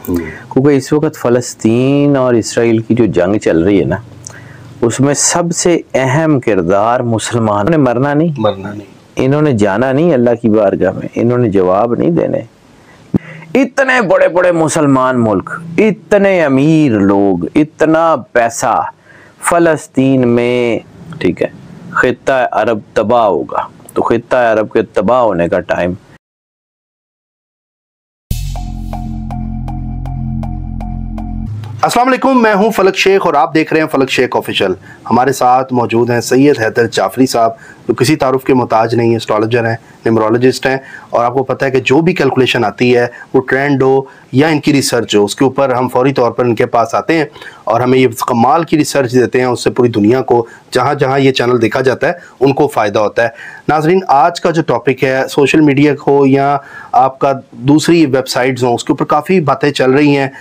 क्योंकि इस वक्त फ़लस्तीन और इसराइल की जो जंग चल रही है ना, उसमें सबसे अहम किरदार मुसलमानों ने मरना नहीं, इन्होंने जाना नहीं अल्लाह की बारगाह में, इन्होंने जवाब नहीं देने। इतने बड़े बड़े मुसलमान मुल्क, इतने अमीर लोग, इतना पैसा फ़लस्तीन में, ठीक है, खित्ता अरब तबाह होगा। तो खित्ता अरब के तबाह होने का टाइम अस्सलाम वालेकुम, मैं हूं फलक शेख और आप देख रहे हैं फलक शेख ऑफिशियल। हमारे साथ मौजूद हैं सैयद हैदर जाफरी साहब, जो किसी तारुफ के मोहताज नहीं है, एस्ट्रोलॉजर हैं, न्यूमरोलॉजिस्ट हैं, और आपको पता है कि जो भी कैलकुलेशन आती है वो ट्रेंड हो या इनकी रिसर्च हो, उसके ऊपर हम फौरी तौर पर इनके पास आते हैं और हमें ये कमाल की रिसर्च देते हैं। उससे पूरी दुनिया को, जहाँ जहाँ ये चैनल देखा जाता है, उनको फ़ायदा होता है। नाजरीन, आज का जो टॉपिक है, सोशल मीडिया हो या आपका दूसरी वेबसाइट्स हों, उसके ऊपर काफ़ी बातें चल रही हैं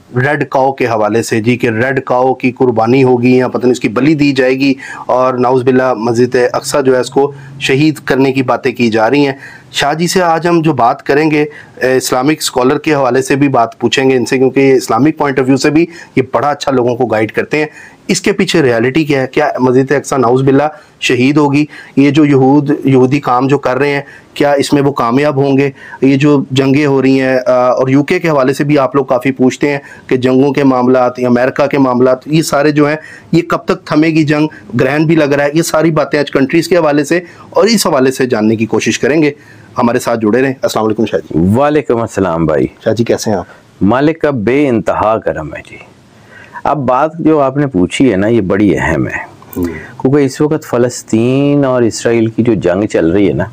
रेड काओ के हवाले से जी, कि रेड काओ की कुर्बानी होगी या पता नहीं उसकी बलि दी जाएगी, और नाउज़ुबिल्लाह मस्जिद अक्सा जो है इसको शहीद करने की बातें की जा रही हैं। शाह जी से आज हम जो बात करेंगे, इस्लामिक स्कॉलर के हवाले से भी बात पूछेंगे इनसे, क्योंकि इस्लामिक पॉइंट ऑफ व्यू से भी ये बड़ा अच्छा लोगों को गाइड करते हैं। इसके पीछे रियलिटी क्या है, क्या मस्जिद अक्सा नाउज़ुबिल्लाह शहीद होगी? ये जो यहूदी काम जो कर रहे हैं, क्या इसमें वो कामयाब होंगे? ये जो जंगें हो रही हैं, और यूके के हवाले से भी आप लोग काफ़ी पूछते हैं कि जंगों के मामलात या अमेरिका के मामलात, ये सारे जो हैं, ये कब तक थमेगी जंग? ग्रहण भी लग रहा है। ये सारी बातें आज कंट्रीज़ के हवाले से और इस हवाले से जानने की कोशिश करेंगे। हमारे साथ जुड़े रहें। अस्सलाम वालेकुम शाह जी। वालेकुम अस्सलाम भाई। शाह जी कैसे हैं आप? मालिक का बेइंतहा करम है जी। अब बात जो आपने पूछी है ना, ये बड़ी अहम है, क्योंकि इस वक्त फ़लस्तीन और इसराइल की जो जंग चल रही है ना,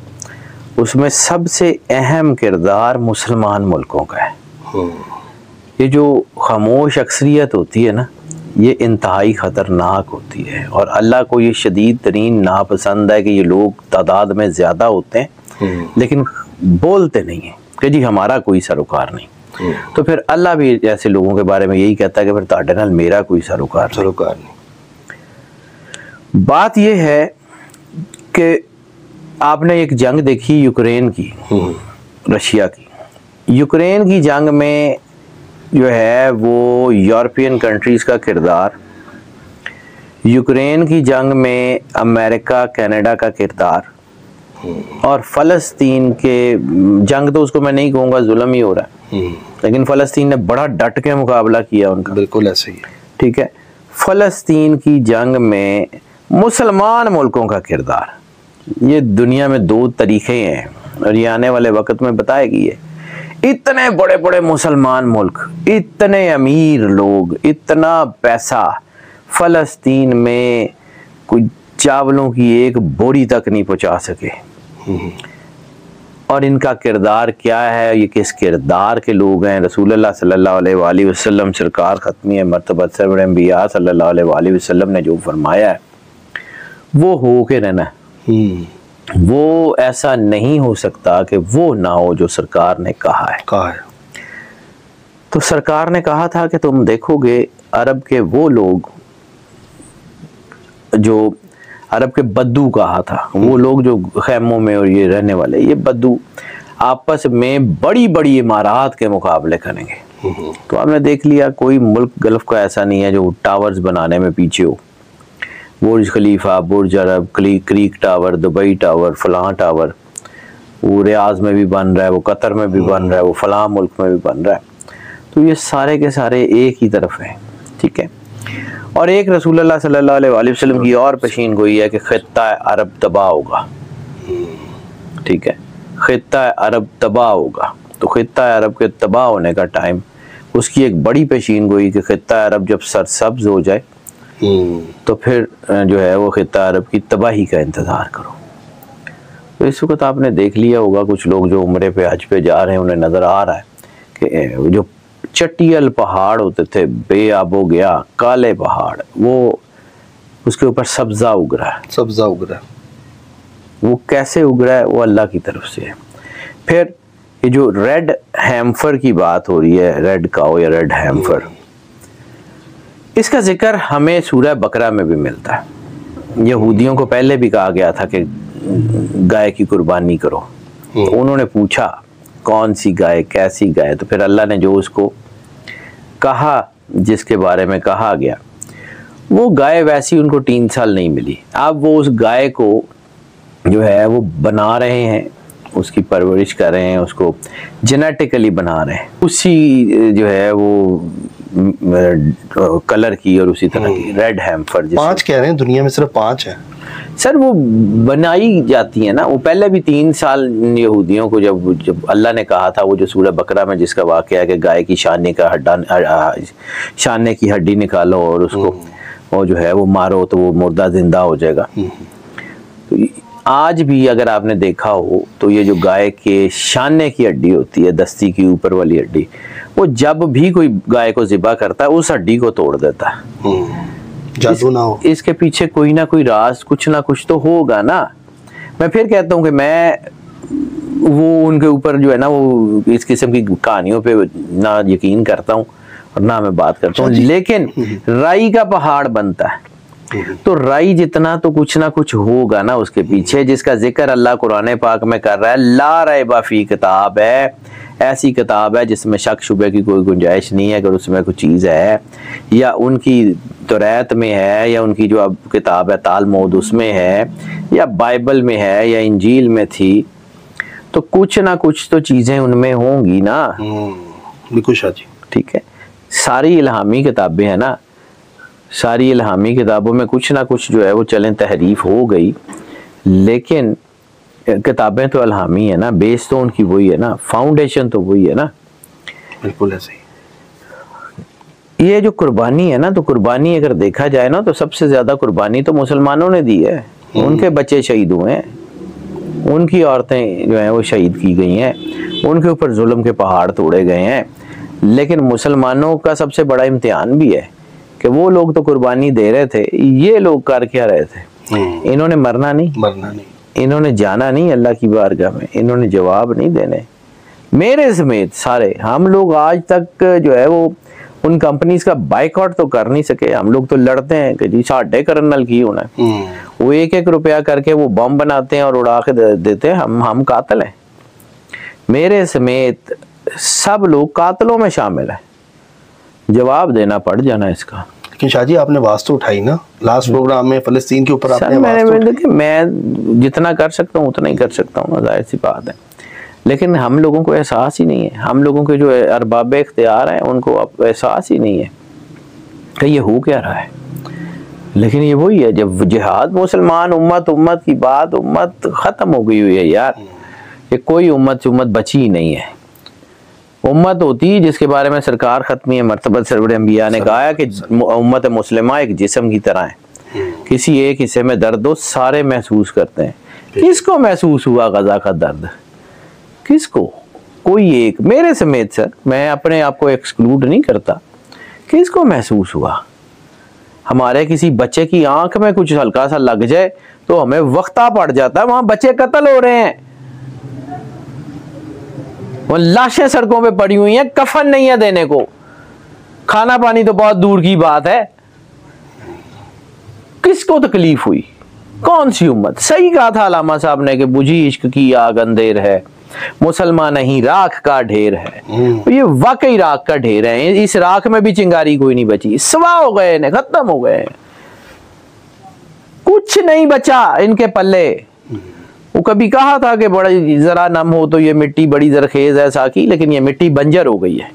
उसमें सबसे अहम किरदार मुसलमान मुल्कों का है। ये जो खामोश अक्सरियत होती है ना, ये इंतहाई ख़तरनाक होती है, और अल्लाह को ये शदीद तरीन नापसंद है कि ये लोग तादाद में ज़्यादा होते हैं लेकिन बोलते नहीं हैं कि जी हमारा कोई सरोकार नहीं। तो फिर अल्लाह भी ऐसे लोगों के बारे में यही कहता है कि फिर ताड़े नाल मेरा कोई सरोकार नहीं। बात यह है कि आपने एक जंग देखी यूक्रेन की, रशिया की। यूक्रेन की जंग में जो है वो यूरोपियन कंट्रीज़ का किरदार, यूक्रेन की जंग में अमेरिका कनाडा का किरदार, और फ़लस्तीन के जंग, तो उसको मैं नहीं कहूँगा, जुल्म ही हो रहा है, लेकिन फ़लस्तीन ने बड़ा डट के मुकाबला किया उनका। बिल्कुल ऐसे ही, ठीक है। फ़लस्तीन की जंग में मुसलमान मुल्कों का किरदार, ये दुनिया में दो तरीक़े हैं और ये आने वाले वक्त में बताएगी। ये इतने बड़े बड़े मुसलमान मुल्क, इतने अमीर लोग, इतना पैसा, फ़लस्तीन में कोई चावलों की एक बोरी तक नहीं पहुंचा सके। और इनका किरदार क्या है, ये किस किरदार के लोग हैं? रसूलुल्लाह सल्लल्लाहु अलैहि वसल्लम सरकार ख़त्मी मर्तबत सरवर अंबिया सल्लल्लाहु अलैहि वसल्लम ने जो फरमाया है वो हो के रहना है। वो ऐसा नहीं हो सकता कि वो ना हो जो सरकार ने कहा है। तो सरकार ने कहा था कि तुम देखोगे अरब के वो लोग, जो अरब के बद्दू कहा था, वो लोग जो खैमों में और ये रहने वाले, ये बद्दू आपस में बड़ी बड़ी इमारत के मुकाबले करेंगे। तो आपने देख लिया, कोई मुल्क गल्फ का ऐसा नहीं है जो टावर्स बनाने में पीछे हो। बुर्ज खलीफा, बुर्ज अरब, क्रीक टावर, दुबई टावर, फलां टावर, वो रियाज में भी बन रहा है, वो कतर में भी बन रहा है, वो फलां मुल्क में भी बन रहा है। तो ये सारे के सारे एक ही तरफ हैं, ठीक है। और एक रसूलुल्लाह सल्लल्लाहु अलैहि वसल्लम की और पेशीन गोई है कि खित्ता अरब तबाह होगा, ठीक है, खित्ता अरब तबाह होगा। तो खित्ता अरब के तबाह होने का टाइम, उसकी एक बड़ी पेशीन गोई कि खित्ता अरब जब सरसब्ज हो जाए तो फिर जो है वो खित्ता अरब की तबाही का इंतज़ार करो। तो इस वक्त आपने देख लिया होगा, कुछ लोग जो उम्रे पे हज पे जा रहे हैं उन्हें नज़र आ रहा है कि जो चटियल पहाड़ होते थे, बेआबो गया काले पहाड़, वो उसके ऊपर सब्ज़ा उग रहा है। वो कैसे उग रहा है? वो अल्लाह की तरफ से है। फिर ये जो रेड हैम्फर की बात हो रही है, रेड काओ या रेड हैम्फर, इसका जिक्र हमें सूरह बकरा में भी मिलता है। यहूदियों को पहले भी कहा गया था कि गाय की कुर्बानी करो। तो उन्होंने पूछा कौन सी गाय, कैसी गाय। तो फिर अल्लाह ने जो उसको कहा, जिसके बारे में कहा गया, वो गाय वैसी उनको 3 साल नहीं मिली। अब वो उस गाय को जो है वो बना रहे हैं, उसकी परवरिश कर रहे हैं, उसको जेनेटिकली बना रहे हैं, उसी जो है वो कलर की और उसी तरह की रेड हैम्फर। 5 कह रहे हैं, दुनिया में सिर्फ 5 है सर। वो बनाई जाती है ना, वो पहले भी 3 साल यहूदियों को जब अल्लाह ने कहा था, वो जो सूरह बकरा में जिसका वाक़या है कि गाय की शाने की हड्डी निकालो और उसको वो जो है वो मारो तो वो मुर्दा जिंदा हो जाएगा। तो आज भी अगर आपने देखा हो तो ये जो गाय के शाने की हड्डी होती है, दस्ती की ऊपर वाली हड्डी, वो जब भी कोई गाय को ज़िबा करता है उस हड्डी को तोड़ देता है। जादू ना हो, इसके पीछे कोई ना कोई राज, कुछ ना कुछ तो होगा ना। मैं फिर कहता हूँ कि मैं वो उनके ऊपर जो है ना वो इस किस्म की कहानियों पे ना यकीन करता हूँ और ना मैं बात करता हूँ, लेकिन राई का पहाड़ बनता है तो राई जितना तो कुछ ना कुछ होगा ना उसके पीछे, जिसका जिक्र अल्लाह कुरान पाक में कर रहा है। ला रैब फी किताब है, ऐसी किताब है जिसमें शक शुबे की कोई गुंजाइश नहीं है। अगर उसमें कुछ चीज़ है या उनकी तौरात में है या उनकी जो अब किताब है तालमुद उसमें है या बाइबल में है या इंजील में थी, तो कुछ ना कुछ तो चीज़ें उनमें होंगी ना। बिल्कुल शाह जी, ठीक है। सारी इल्हामी किताबें हैं ना, सारी इल्हामी किताबों में कुछ ना कुछ जो है वो चलें तहरीफ हो गई, लेकिन किताबें तो इल्हामी है ना, बेस तो उनकी वही है ना, फाउंडेशन तो वही है ना। बिल्कुल ऐसे ही। ये जो कुर्बानी है ना, तो कुर्बानी अगर देखा जाए ना तो सबसे ज्यादा कुर्बानी तो मुसलमानों ने दी है। उनके बच्चे शहीद हुए हैं, उनकी औरतें जो हैं वो शहीद की गई हैं, उनके ऊपर जुल्म के पहाड़ तोड़े गए हैं। लेकिन मुसलमानों का सबसे बड़ा इम्तिहान भी है कि वो लोग तो कुर्बानी दे रहे थे, ये लोग कर क्या रहे थे? इन्होंने मरना नहीं, इन्होंने जाना नहीं अल्लाह की बारगाह में, इन्होंने जवाब नहीं देने। मेरे समेत सारे हम लोग आज तक जो है वो उन कंपनीज का बाइकआउट तो कर नहीं सके। हम लोग तो लड़ते हैं कि जी साढ़े कर्नल की होना है, वो 1-1 रुपया करके वो बम बनाते हैं और उड़ा के देते हैं। हम कातिल हैं, मेरे समेत सब लोग कातिलों में शामिल है। जवाब देना पड़ जाना इसका। लेकिन शाह जी आपने बात तो उठाई ना लास्ट प्रोग्राम में फ़लस्तीन के ऊपर, आपने मैं जितना कर सकता हूँ उतना ही कर सकता हूँ, जाहिर सी बात है। लेकिन हम लोगों को एहसास ही नहीं है, हम लोगों के जो अरबाब इख्तियार हैं उनको अब एहसास ही नहीं है कि ये हो क्या रहा है। लेकिन ये वही है, जब जिहाद मुसलमान उम्मत की बात, उम्मत ख़त्म हो गई हुई है यार। ये कोई उम्मत बची ही नहीं है। उम्मत होती है जिसके बारे में सरकार खत्मी मरतबत सरवर अंबिया ने कहा है कि उम्मत मुस्लिमा एक जिस्म की तरह है, किसी एक हिस्से में दर्द हो सारे महसूस करते हैं। किसको महसूस हुआ गजा का दर्द? किसको? कोई एक, मेरे समेत सर, मैं अपने आप को एक्सक्लूड नहीं करता। किसको महसूस हुआ? हमारे किसी बच्चे की आंख में कुछ हल्का सा लग जाए तो हमें वक्ता पड़ जाता है, वहां बच्चे कत्ल हो रहे हैं, वो लाशें सड़कों पे पड़ी हुई हैं, कफन नहीं है देने को, खाना पानी तो बहुत दूर की बात है। किसको तकलीफ हुई? कौन सी उम्मत? सही कहा था अलामा साहब ने कि बुझी इश्क की आग अंधेर है, मुसलमान नहीं राख का ढेर है। ये वाकई राख का ढेर है, इस राख में भी चिंगारी कोई नहीं बची, सवा हो गए, खत्म हो गए, कुछ नहीं बचा इनके पल्ले। वो कभी कहा था कि बड़ा जरा नम हो तो ये मिट्टी बड़ी जरखेज है साकी, लेकिन ये मिट्टी बंजर हो गई है,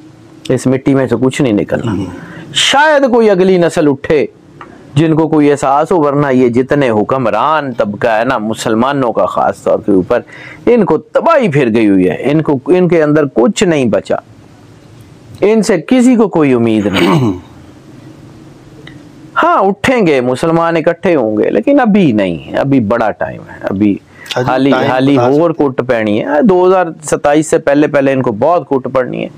इस मिट्टी में से कुछ नहीं निकलना। शायद कोई अगली नस्ल उठे जिनको कोई एहसास हो, वरना ये जितने हुक्मरान तबका है ना मुसलमानों का खास तौर के ऊपर, इनको तबाही फिर गई हुई है, इनको इनके अंदर कुछ नहीं बचा, इनसे किसी को कोई उम्मीद नहीं। हाँ उठेंगे मुसलमान इकट्ठे होंगे, लेकिन अभी नहीं, अभी बड़ा टाइम है, अभी हाली और कुट पैनी है। 2027 से पहले इनको बहुत कुट पड़नी है।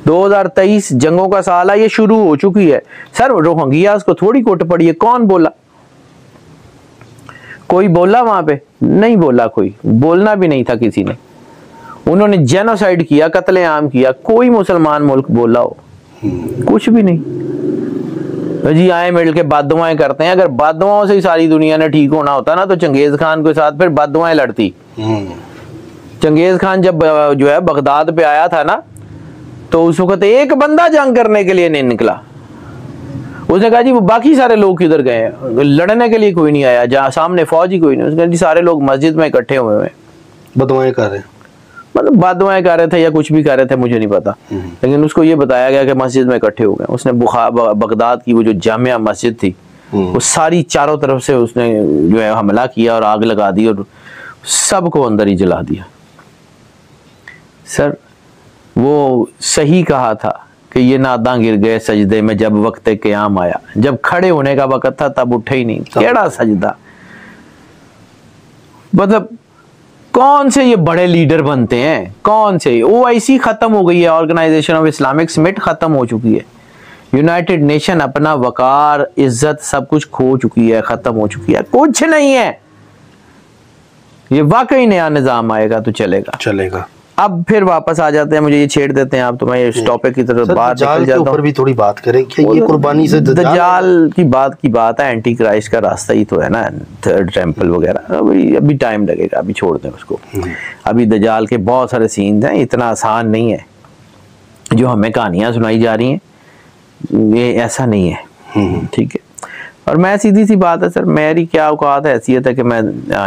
2023 जंगों का साल है, ये शुरू हो चुकी है। सर रोहिंग्यास को थोड़ी कुट पड़ी है, कौन बोला? कोई बोला वहां पे? नहीं बोला, कोई बोलना भी नहीं था किसी ने। उन्होंने जेनोसाइड किया, कत्लेआम किया, कोई मुसलमान मुल्क बोला हो? कुछ भी नहीं जी। आए मिल के बददुआएं करते हैं। अगर बददुआओं से ही सारी दुनिया ने ठीक होना होता ना तो चंगेज खान के साथ फिर बददुआएं लड़ती। चंगेज खान जब जो है बगदाद पे आया था ना, तो उस वक्त एक बंदा जंग करने के लिए नहीं निकला। उसने कहा जी वो बाकी सारे लोग किधर गए हैं, लड़ने के लिए कोई नहीं आया, जहाँ सामने फौज ही कोई नहीं। उसने कहा जी सारे लोग मस्जिद में इकट्ठे हुए हैं, बदुआएं कर रहे हैं, मतलब बदुआएं कर रहे थे या कुछ भी कर रहे थे मुझे नहीं पता, लेकिन उसको ये बताया गया कि मस्जिद में इकट्ठे हो गए। उसने बगदाद की वो जो जामिया मस्जिद थी वो सारी चारों तरफ से उसने जो है हमला किया और आग लगा दी और सबको अंदर ही जला दिया। सर वो सही कहा था कि ये नादा गिर गए सजदे में जब वक्त क़याम आया, जब खड़े होने का वक्त था तब उठे ही नहीं, केड़ा सजदा। मतलब कौन से ये बड़े लीडर बनते हैं, कौन से? OIC खत्म हो गई है, ऑर्गेनाइजेशन ऑफ इस्लामिक समिट खत्म हो चुकी है, यूनाइटेड नेशन अपना वकार इज्जत सब कुछ खो चुकी है, खत्म हो चुकी है, कुछ नहीं है। ये वाकई नया निजाम आएगा तो चलेगा। अब फिर वापस आ जाते हैं, मुझे ये छेड़ देते हैं आप, तो मैं इस टॉपिक की तरफ बाहर निकल जाता हूं। भी थोड़ी बात करें कि ये कुर्बानी से दज्जाल की बात है, एंटी क्राइस्ट का रास्ता ही तो है ना, थर्ड टेंपल वगैरह। अभी टाइम लगेगा, अभी छोड़ दें उसको। अभी दज्जाल के बहुत सारे सीन हैं, इतना आसान नहीं है जो हमें कहानियां सुनाई जा रही हैं, ये ऐसा नहीं है, ठीक है। और मैं सीधी सी बात है सर, मेरी क्या औकात हैसियत है कि मैं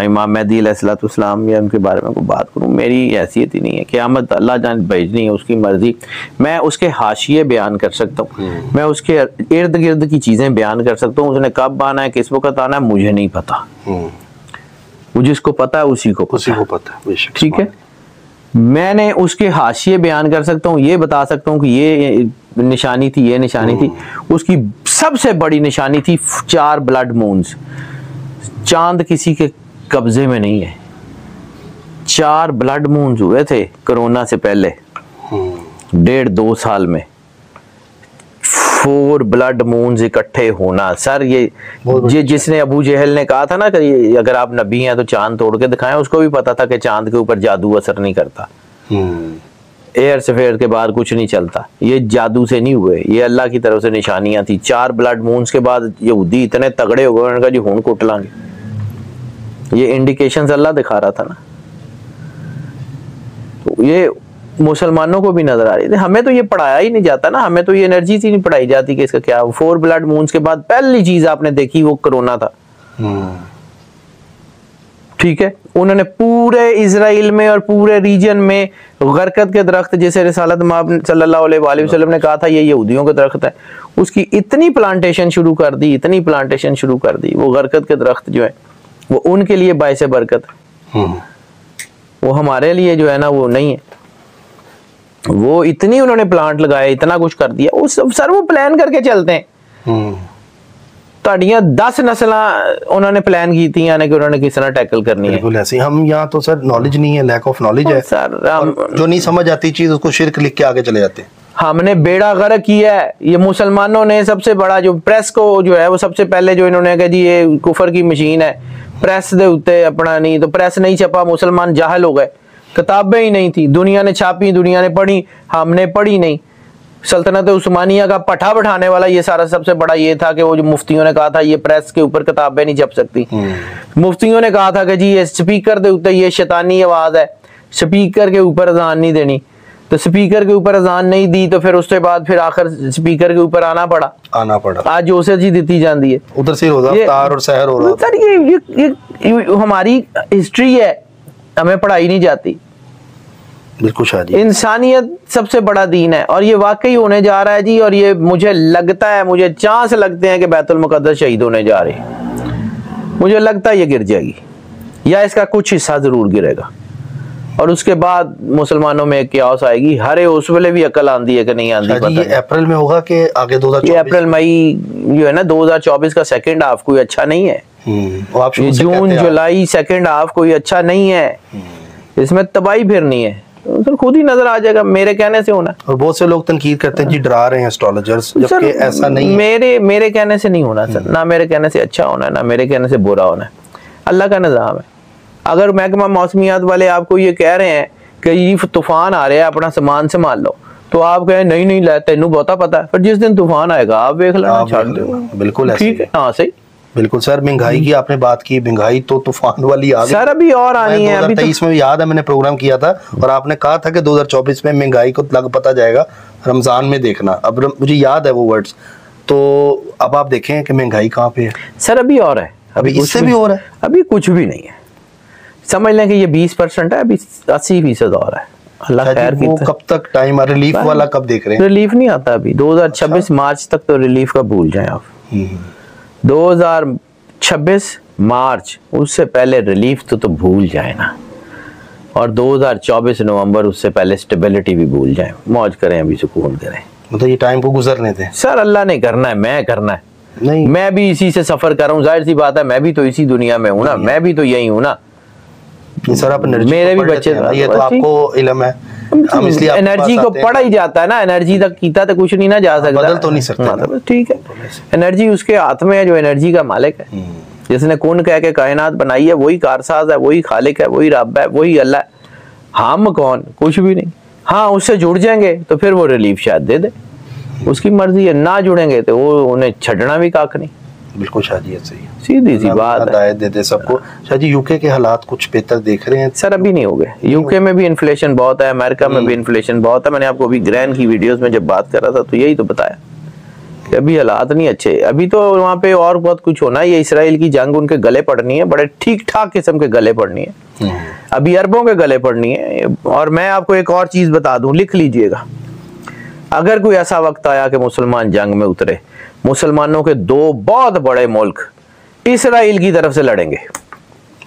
इमाम मेहदी अलैहिस्सलाम या उनके बारे में कोई बात करूं? मेरी हैसियत ही नहीं है। क़यामत अल्लाह जान भेजनी है, उसकी मर्जी। मैं उसके हाशिए बयान कर सकता हूँ, मैं उसके इर्द गिर्द की चीज़ें बयान कर सकता हूँ। उसने कब आना है, किस वक्त आना है, मुझे नहीं पता। वो जिसको पता है उसी को पता है, ठीक है। मैंने उसके हाशिए बयान कर सकता हूँ, ये बता सकता हूँ कि ये निशानी थी, ये निशानी थी। उसकी सबसे बड़ी निशानी थी 4 ब्लड मून्स। चांद किसी के कब्जे में नहीं है, 4 ब्लड मून्स हुए थे कोरोना से पहले 1.5-2 साल में। 4 ब्लड मून्स इकट्ठे होना सर, ये जिसने अबू जहल ने कहा था ना कि अगर आप नबी हैं तो चांद तोड़ के दिखाएं, उसको भी पता था कि चांद के ऊपर जादू असर नहीं करता, एयर सफेयर के बाद कुछ नहीं चलता। ये जादू से नहीं हुए, ये अल्लाह की तरफ से निशानियां थी। 4 ब्लड मून्स के बाद यहूदी इतने तगड़े हो गए, उन्होंने कहा जी हुन कुट लांगे। ये इंडिकेशंस अल्लाह दिखा रहा था ना, तो ये मुसलमानों को भी नजर आ रही थी। हमें तो ये पढ़ाया ही नहीं जाता ना, हमें तो ये एनर्जी ही नहीं पढ़ाई जाती कि इसका क्या। 4 ब्लड मून्स के बाद पहली चीज आपने देखी वो कोरोना था, ठीक है। उन्होंने पूरे इजराइल में और पूरे रीजन में गरकत के दरख्त, जैसे रिसालत माब सल्लल्लाहु अलैहि वसल्लम ने कहा था ये यहूदियों के दरख्त है, उसकी इतनी प्लांटेशन शुरू कर दी, इतनी प्लांटेशन शुरू कर दी। वो गरकत के दरख्त जो है वो उनके लिए बायसे बरकत है, वो हमारे लिए जो है ना वो नहीं है। वो इतनी उन्होंने प्लांट लगाए, इतना कुछ कर दिया, वो सर वो प्लान करके चलते हैं। ताड़ियां 10 नस्ल उन्होंने प्लान की थी, यानी कि उन्होंने किस तरह टैकल करनी है। बिल्कुल ऐसे हम यहाँ तो सर नॉलेज नहीं है, लैक ऑफ नॉलेज है सर। जो नहीं समझ आती चीज उसको शिर्क लिख के आगे चले जाते हैं। हमने बेड़ा गर्क किया है। ये मुसलमानों ने सबसे बड़ा जो प्रेस को जो है वो सबसे पहले जो इन्होंने कहा जी ये कुफर की मशीन है, प्रेस दे उत्ते अपना नहीं तो प्रेस नहीं छपा, मुसलमान जाहिल हो गए, किताबें ही नहीं थी, दुनिया ने छापी, दुनिया ने पढ़ी, हमने पढ़ी नहीं। सल्तनत उस्मानिया का पठा बैठाने वाला ये सारा सबसे बड़ा ये था कि वो जो मुफ्तियों ने कहा था ये प्रेस के ऊपर किताबें नहीं छप सकती। मुफ्तियों ने कहा था कि जी ये स्पीकर दे उत्ते ये शैतानी आवाज है, स्पीकर के ऊपर अजान नहीं देनी। तो स्पीकर के ऊपर अजान नहीं दी तो फिर उसके बाद फिर आखिर स्पीकर के ऊपर आना पड़ा। आज जोसे जी दी जाती है, उधर से तार और सहर हो रहा। सर ये हमारी हिस्ट्री है, हमें पढ़ाई नहीं जाती। बिल्कुल शादी, इंसानियत सबसे बड़ा दीन है और ये वाकई होने जा रहा है जी। और ये मुझे लगता है, मुझे चांस लगते हैं कि बैतुल मुकद्दस शहीद होने जा रही है। मुझे लगता है ये गिर जाएगी या इसका कुछ हिस्सा जरूर गिरेगा और उसके बाद मुसलमानों में क्यास आएगी। हरे उस वेले भी अकल आंदी है कि नहीं आंदी पता ये अप्रैल में होगा कि आगे 2024? अप्रैल मई जो है ना 2024 का सेकंड हाफ कोई अच्छा नहीं है। ये जून जुलाई सेकंड हाफ कोई अच्छा नहीं है, इसमें तबाही फिरनी है। तो खुद ही नजर आ जाएगा, मेरे कहने से होना। और बहुत से लोग तनकीद करते हैं जी डरा रहे हैं एस्ट्रोलॉजर्स, जबकि ऐसा नहीं है। मेरे कहने से नहीं होना सर, ना मेरे कहने से अच्छा होना है, ना मेरे कहने से बुरा होना है। अल्लाह का निज़ाम है। अगर महकमा मौसमियात वाले आपको ये कह रहे हैं कि ये तूफान आ रहा है अपना सामान संभाल लो, तो आप कहें नहीं नहीं तेनू बहुता पता है, पर जिस दिन तूफान आएगा आप देख लेना, छोड़ दो। बिल्कुल ठीक है, हाँ सही। बिल्कुल सर, महंगाई की आपने बात की, महंगाई तो तूफान वाली आ गई सर, अभी और आनी है। अभी 2023 में याद है मैंने प्रोग्राम किया था और आपने कहा था कि 2024 में महंगाई को लग पता जाएगा, रमजान में देखना। अब मुझे याद है वो वर्ड्स। तो अब आप देखें कि महंगाई कहाँ पे है सर। अभी और है, अभी इससे भी और है, अभी कुछ भी नहीं है। समझ लें कि ये 20% है, अभी 80% और है। अल्लाह खैर की। कब तक टाइम, रिलीफ वाला कब देख रहे हैं? रिलीफ नहीं आता अभी 2026 मार्च तक, तो रिलीफ का भूल जाएं आप। 2026 मार्च, उससे पहले रिलीफ तो भूल जाए ना। और 2024 नवंबर, उससे पहले स्टेबिलिटी भी भूल जाए। मौज करें, अभी सुकून करें। मतलब ये टाइम को गुजरने दें सर। अल्लाह ने करना है, मैं करना है नहीं। मैं भी इसी से सफर कर रहा हूँ, जाहिर सी बात है। मैं भी तो इसी दुनिया में हूँ ना, मैं भी तो यही हूँ ना। सर आप मेरे भी बच्चे, ये तो आपको इल्म है, हम इसलिए एनर्जी को पढ़ा ही जाता है ना। एनर्जी तक कीता तो कुछ नहीं ना जा सकता, बदल तो नहीं सकता। ठीक है, एनर्जी उसके हाथ में है जो एनर्जी का मालिक है। जिसने कौन कह के कायनात बनाई है, वही कारसाज है, वही खालिक है, वही रब है, वही अल्लाह। हम कौन? कुछ भी नहीं। हाँ, उससे जुड़ जाएंगे तो फिर वो रिलीफ शायद दे दे, उसकी मर्जी है। ना जुड़ेंगे तो वो उन्हें छड़ना भी काक नहीं। बिल्कुल शादी है, सही है, सीधी सी बात है। दे दे सबको। शादी यूके के हालात कुछ बेहतर देख रहे हैं सर? अभी नहीं हो गए। यूके में भी इन्फ्लेशन बहुत है, अमेरिका में भी इन्फ्लेशन बहुत है। मैंने आपको अभी ग्रैन की वीडियोस में जब बात कर रहा था तो यही तो बताया कि अभी हालात नहीं अच्छे। अभी तो वहाँ पे और बहुत कुछ होना है। ये इसराइल की जंग उनके गले पड़नी है, बड़े ठीक ठाक किस्म के गले पड़नी है। अभी अरबों के गले पड़नी है। और मैं आपको एक और चीज बता दूं, लिख लीजिएगा। अगर कोई ऐसा वक्त आया कि मुसलमान जंग में उतरे, मुसलमानों के दो बहुत बड़े मुल्क इसराइल की तरफ से लड़ेंगे।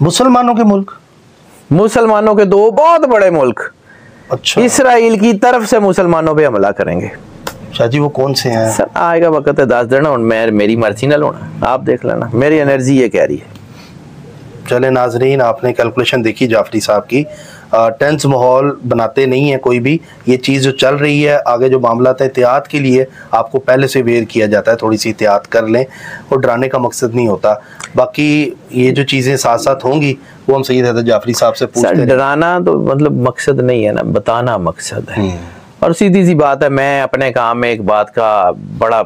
मुसलमानों के मुल्क, मुसलमानों के दो बहुत बड़े मुल्क अच्छा, इसराइल की तरफ से मुसलमानों पे हमला करेंगे। शाहजी वो कौन से हैं? सर आएगा वक्त है, 10 दिन। मैं मेरी मर्जी ना लोना, आप देख लेना। मेरी एनर्जी ये कह रही है। चले नाजरीन, आपने कैलकुलेशन देखी जाफरी साहब की। टेंस माहौल बनाते नहीं है कोई भी। ये चीज़ जो चल रही है, आगे जो मामला है, एहतियात के लिए आपको पहले से अवेयर किया जाता है, थोड़ी सी एहतियात कर लें। और डराने का मकसद नहीं होता। बाकी ये जो चीज़ें साथ साथ होंगी वो हम सैयद हैदर जाफरी साहब से पूछते हैं। डराना तो मतलब मकसद नहीं है ना, बताना मकसद है। और सीधी सी बात है, मैं अपने काम में एक बात का बड़ा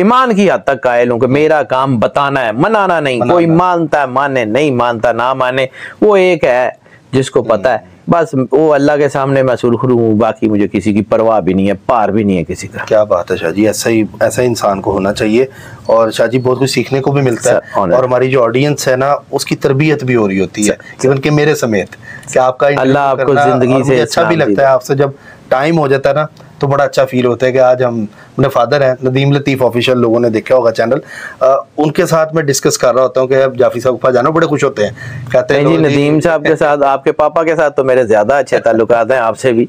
ईमान की हद तक कायल हूं कि मेरा काम बताना है, मनाना नहीं। कोई मानता है माने, नहीं मानता ना माने, वो एक है जिसको पता है। बस वो अल्लाह के सामने मैं सुरखरू हूँ, बाकी मुझे किसी की परवाह भी नहीं है, पार भी नहीं है किसी का। क्या बात है शाहजी, ऐसा ही इंसान को होना चाहिए। और शाहजी बहुत कुछ सीखने को भी मिलता है। और हमारी जो ऑडियंस है ना, उसकी तरबियत भी हो रही होती है, इवन कि मेरे समेत। कि आपका अल्लाह आपको जिंदगी से अच्छा भी लगता है। आपसे जब टाइम हो जाता है ना तो बड़ा अच्छा फील होता है कि आज हम, अपने फादर हैं नदीम लतीफ़ ऑफिशियल, लोगों ने देखा होगा चैनल, उनके साथ मैं डिस्कस कर रहा होता हूँ कि अब जाफरी साहब के पास जाना, बड़े खुश होते हैं। कहते हैं जी नदीम साहब के साथ, आपके पापा के साथ तो मेरे ज्यादा अच्छे ताल्लुकात हैं, आपसे भी।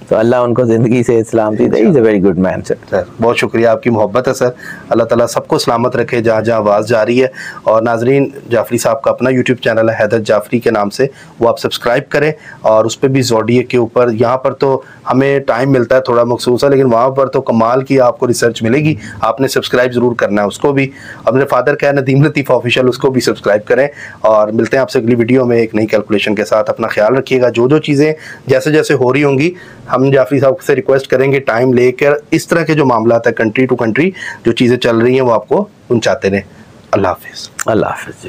तो अल्लाह उनको ज़िंदगी से सलामती दे। Is a very good man sir. बहुत शुक्रिया, आपकी मोहब्बत है सर। अल्लाह ताला सबको सलामत रखे जहाँ जहाँ आवाज़ जा रही है। और नाजरीन, जाफरी साहब का अपना यूट्यूब चैनल है हैदर जाफरी के नाम से, वो आप सब्सक्राइब करें। और उस पर भी ज़ोडिएक के ऊपर, यहाँ पर तो हमें टाइम मिलता है थोड़ा मखसूस है, लेकिन वहाँ पर तो कमाल की आपको रिसर्च मिलेगी। आपने सब्सक्राइब ज़रूर करना है उसको भी। अपने फादर का है नदीम लतीफ़ ऑफिशियल, उसको भी सब्सक्राइब करें। और मिलते हैं आपसे अगली वीडियो में एक नई कैलकुलेशन के साथ। अपना ख्याल रखिएगा। जो जो चीज़ें जैसे जैसे हो रही होंगी, हम जाफरी साहब से रिक्वेस्ट करेंगे टाइम लेकर इस तरह के जो मामला है, कंट्री टू कंट्री जो चीज़ें चल रही हैं, वो आपको पहुंचाते रहें। अल्लाह हाफिज़। अल्लाह हाफिज़।